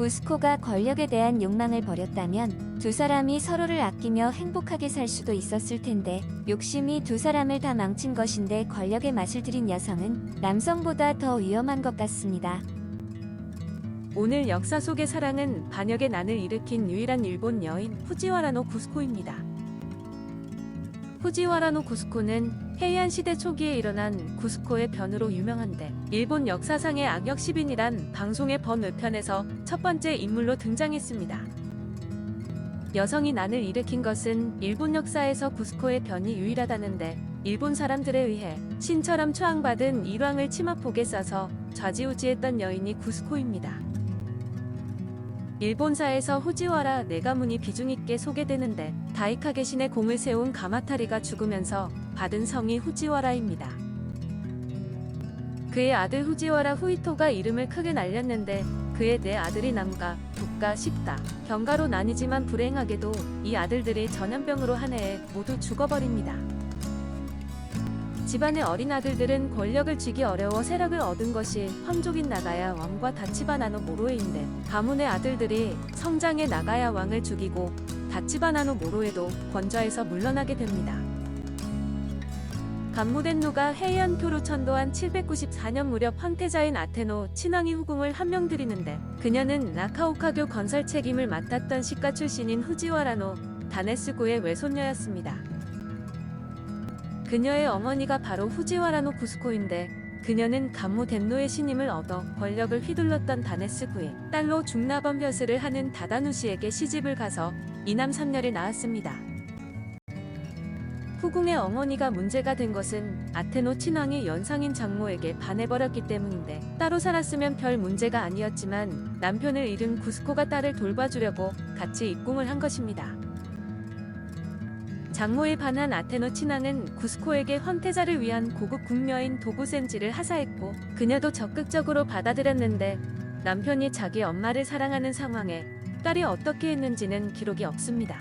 구스코가 권력에 대한 욕망을 버렸다면 두 사람이 서로를 아끼며 행복하게 살 수도 있었을 텐데 욕심이 두 사람을 다 망친 것인데 권력의 맛을 들인 여성은 남성보다 더 위험한 것 같습니다. 오늘 역사 속의 사랑은 반역의 난을 일으킨 유일한 일본 여인 후지와라 노 구스코입니다. 후지와라 노 구스코는 헤이안 시대 초기에 일어난 구스코의 변으로 유명한데 일본 역사상의 악역 10인이란 방송의 번외편에서 첫 번째 인물로 등장했습니다. 여성이 난을 일으킨 것은 일본 역사에서 구스코의 변이 유일하다는데 일본 사람들에 의해 신처럼 추앙받은 일왕을 치마폭에 싸서 좌지우지했던 여인이 구스코입니다. 일본사에서 후지와라 네 가문이 비중있게 소개되는데 다이카게 신의 공을 세운 가마타리가 죽으면서 받은 성이 후지와라입니다. 그의 아들 후지와라 후이토가 이름을 크게 날렸는데 그의 네 아들이 남가, 북가, 식다, 경가로 나뉘지만 불행하게도 이 아들들이 전염병으로 한 해에 모두 죽어버립니다. 집안의 어린 아들들은 권력을 쥐기 어려워 세력을 얻은 것이 황족인 나가야 왕과 다치바 나노 모로에인데 가문의 아들들이 성장해 나가야 왕을 죽이고 다치바 나노 모로에도 권좌에서 물러나게 됩니다. 간무덴노가 헤이안 표로 천도한 794년 무렵 황태자인 아테노 친왕이 후궁을 한 명 들이는데 그녀는 나카오카교 건설 책임을 맡았던 식가 출신인 후지와라 노 다네스구의 외손녀였습니다. 그녀의 어머니가 바로 후지와라 노 구스코인데 그녀는 간무덴노의 신임을 얻어 권력을 휘둘렀던 다네스구의 딸로 중나번 벼슬을 하는 다다누시에게 시집을 가서 이남 삼녀를 낳았습니다. 후궁의 어머니가 문제가 된 것은 아테노 친왕이 연상인 장모에게 반해버렸기 때문인데 따로 살았으면 별 문제가 아니었지만 남편을 잃은 구스코가 딸을 돌봐주려고 같이 입궁을 한 것입니다. 장모에 반한 아테노 친왕은 구스코에게 황태자를 위한 고급 궁녀인 도구센지를 하사했고 그녀도 적극적으로 받아들였는데 남편이 자기 엄마를 사랑하는 상황에 딸이 어떻게 했는지는 기록이 없습니다.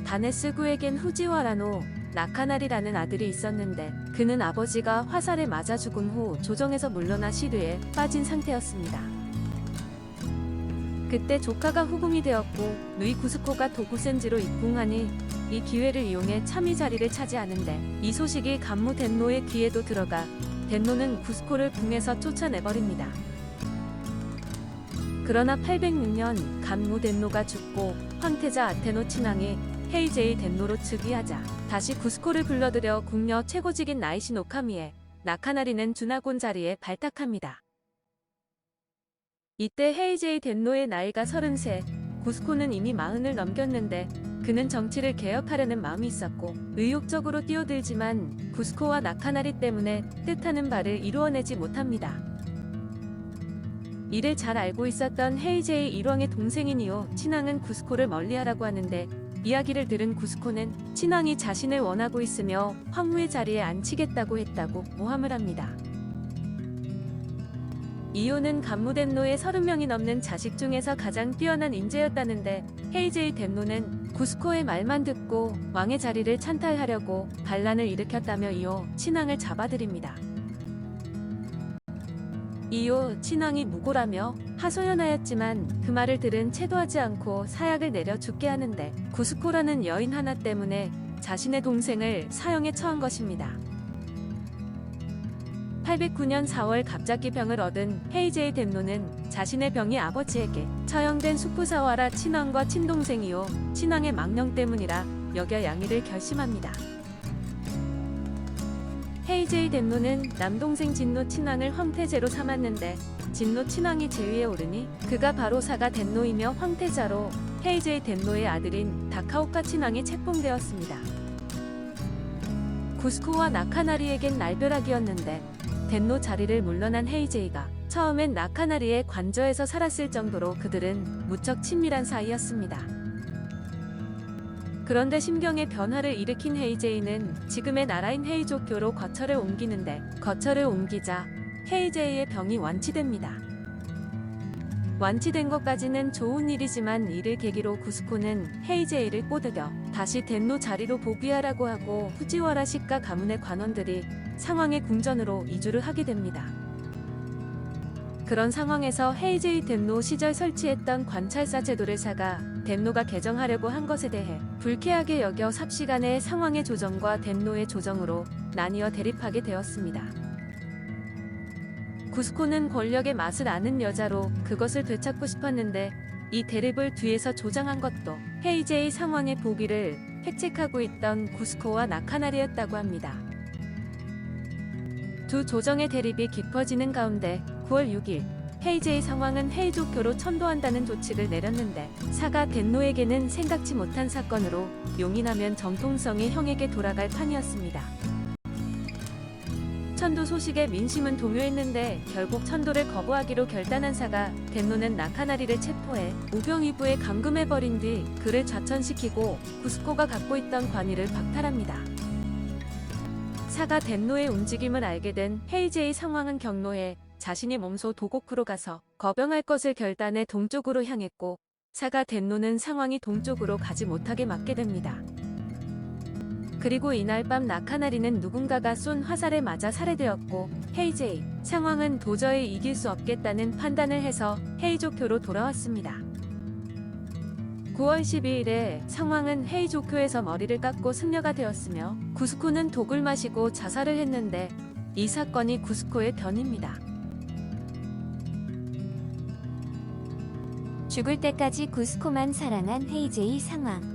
다네스구에겐 후지와라 노 나카나리라는 아들이 있었는데 그는 아버지가 화살에 맞아 죽은 후 조정에서 물러나 시류에 빠진 상태였습니다. 그때 조카가 후궁이 되었고 누이 구스코가 도구센지로 입궁하니 이 기회를 이용해 참의 자리를 차지하는데 이 소식이 간무덴노의 귀에도 들어가 덴노는 구스코를 궁에서 쫓아내버립니다. 그러나 806년 간무덴노가 죽고 황태자 아테노 친왕이 헤이제이 덴노로 즉위하자 다시 구스코를 불러들여 궁녀 최고직인 나이신 오카미에 나카나리는 주나곤 자리에 발탁합니다. 이때 헤이제이 덴노의 나이가 33, 구스코는 이미 40을 넘겼는데 그는 정치를 개혁하려는 마음이 있었고 의욕적으로 뛰어들지만 구스코와 나카나리 때문에 뜻하는 바를 이루어내지 못합니다. 이를 잘 알고 있었던 헤이제이 일왕의 동생인 이오 친왕은 구스코를 멀리하라고 하는데 이야기를 들은 구스코는 친왕이 자신을 원하고 있으며 황후의 자리에 앉히겠다고 했다고 모함을 합니다. 이오는 간무덴노의 30명이 넘는 자식 중에서 가장 뛰어난 인재였다는데 헤이제이 덴노는 구스코의 말만 듣고 왕의 자리를 찬탈하려고 반란을 일으켰다며 이오 친왕을 잡아들입니다. 이오 친왕이 무고라며 하소연하였지만 그 말을 들은 채도하지 않고 사약을 내려 죽게 하는데 구스코라는 여인 하나 때문에 자신의 동생을 사형에 처한 것입니다. 809년 4월 갑자기 병을 얻은 헤이제이 덴노는 자신의 병이 아버지에게 처형된 수쿠사와라 친왕과 친동생이요 친왕의 망령 때문이라 여겨 양위를 결심합니다. 헤이제이 덴노는 남동생 진노 친왕을 황태제로 삼았는데 진노 친왕이 제위에 오르니 그가 바로 사가 덴노이며 황태자로 헤이제이 덴노의 아들인 다카오카 친왕이 책봉되었습니다. 구스코와 나카나리에겐 날벼락이었는데 덴노 자리를 물러난 헤이제이가 처음엔 나카나리의 관저에서 살았을 정도로 그들은 무척 친밀한 사이였습니다. 그런데 심경의 변화를 일으킨 헤이제이는 지금의 나라인 헤이조교로 거처를 옮기는데 거처를 옮기자 헤이제이의 병이 완치됩니다. 완치된 것까지는 좋은 일이지만 이를 계기로 구스코는 헤이제이를 꼬드겨 다시 덴노 자리로 복위하라고 하고 후지와라 식가 가문의 관원들이 상황의 궁전으로 이주를 하게 됩니다. 그런 상황에서 헤이제이 덴노 시절 설치했던 관찰사 제도를 사가 덴노가 개정하려고 한 것에 대해 불쾌하게 여겨 삽시간에 상황의 조정과 덴노의 조정으로 나뉘어 대립하게 되었습니다. 구스코는 권력의 맛을 아는 여자로 그것을 되찾고 싶었는데 이 대립을 뒤에서 조장한 것도 헤이제이 상황의 보기를 획책하고 있던 구스코와 나카나리였다고 합니다. 두 조정의 대립이 깊어지는 가운데 9월 6일 헤이제이 상황은 헤이조교로 천도한다는 조치를 내렸는데 사가 덴노에게는 생각지 못한 사건으로 용인하면 정통성이 형에게 돌아갈 판이었습니다. 천도 소식에 민심은 동요했는데 결국 천도를 거부하기로 결단한 사가 덴노는 나카나리를 체포해 우병이부에 감금해버린 뒤 그를 좌천시키고 구스코가 갖고 있던 관위를 박탈합니다. 사가 덴노의 움직임을 알게 된 헤이제이 상황은 경로해 자신이 몸소 도곡으로 가서 거병할 것을 결단해 동쪽으로 향했고 사가 덴노는 상황이 동쪽으로 가지 못하게 막게 됩니다. 그리고 이날 밤 나카나리는 누군가가 쏜 화살에 맞아 살해되었고 헤이제이 상황은 도저히 이길 수 없겠다는 판단을 해서 헤이조교로 돌아왔습니다. 9월 12일에 상황은 헤이조교에서 머리를 깎고 승려가 되었으며 구스코는 독을 마시고 자살을 했는데 이 사건이 구스코의 변입니다. 죽을 때까지 구스코만 사랑한 헤이제이 상황.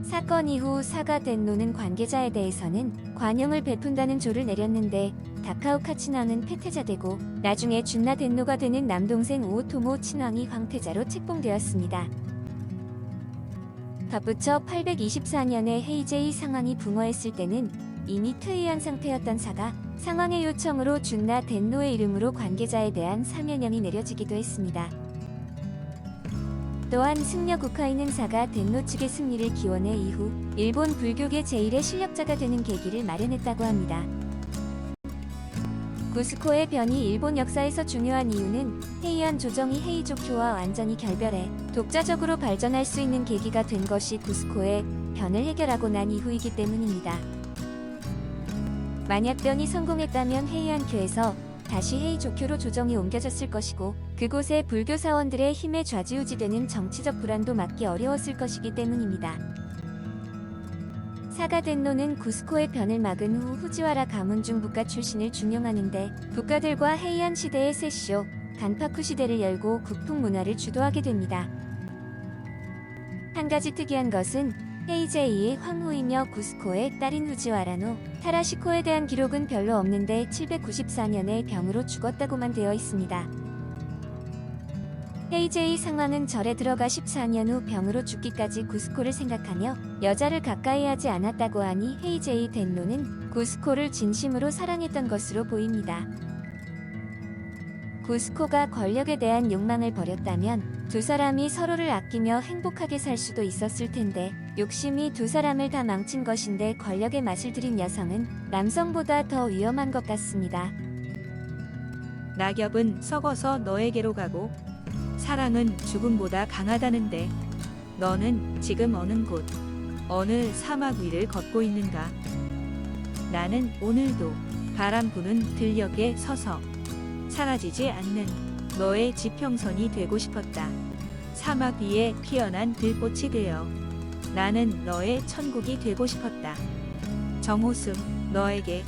사건 이후 사가 덴노는 관계자에 대해서는 관용을 베푼다는 조를 내렸는데 다카오카 친왕은 패퇴자되고 나중에 준나 덴노가 되는 남동생 오토모 친왕이 황태자로 책봉되었습니다. 덧붙여 824년에 헤이제이 상황이 붕어했을 때는 이미 퇴위한 상태였던 사가 상황의 요청으로 준나 덴노의 이름으로 관계자에 대한 사면형이 내려지기도 했습니다. 또한 승려 국화이는 사가 덴노 측의 승리를 기원해 이후 일본 불교계 제1의 실력자가 되는 계기를 마련했다고 합니다. 구스코의 변이 일본 역사에서 중요한 이유는 헤이안 조정이 헤이조교와 완전히 결별해 독자적으로 발전할 수 있는 계기가 된 것이 구스코의 변을 해결하고 난 이후이기 때문입니다. 만약 변이 성공했다면 헤이안교에서 다시 헤이조교로 조정이 옮겨졌을 것이고 그곳의 불교 사원들의 힘에 좌지우지되는 정치적 불안도 막기 어려웠을 것이기 때문입니다. 사가 덴노는 구스코의 변을 막은 후 후지와라 가문중 부가 출신을 중용하는데 부가들과 헤이안 시대의 세쇼, 간파쿠 시대를 열고 국풍 문화를 주도하게 됩니다. 한 가지 특이한 것은 헤이제이의 황후이며 구스코의 딸인 후지와라노 타라시코에 대한 기록은 별로 없는데 794년에 병으로 죽었다고만 되어 있습니다. 헤이제이 상황은 절에 들어가 14년 후 병으로 죽기까지 구스코를 생각하며 여자를 가까이 하지 않았다고 하니 헤이제이 덴노는 구스코를 진심으로 사랑했던 것으로 보입니다. 구스코가 권력에 대한 욕망을 버렸다면 두 사람이 서로를 아끼며 행복하게 살 수도 있었을 텐데 욕심이 두 사람을 다 망친 것인데 권력의 맛을 들인 여성은 남성보다 더 위험한 것 같습니다. 낙엽은 썩어서 너에게로 가고 사랑은 죽음보다 강하다는데 너는 지금 어느 곳, 어느 사막 위를 걷고 있는가? 나는 오늘도 바람 부는 들녘에 서서 사라지지 않는 너의 지평선이 되고 싶었다. 사막 위에 피어난 들꽃이 되어 나는 너의 천국이 되고 싶었다. 정호승, 너에게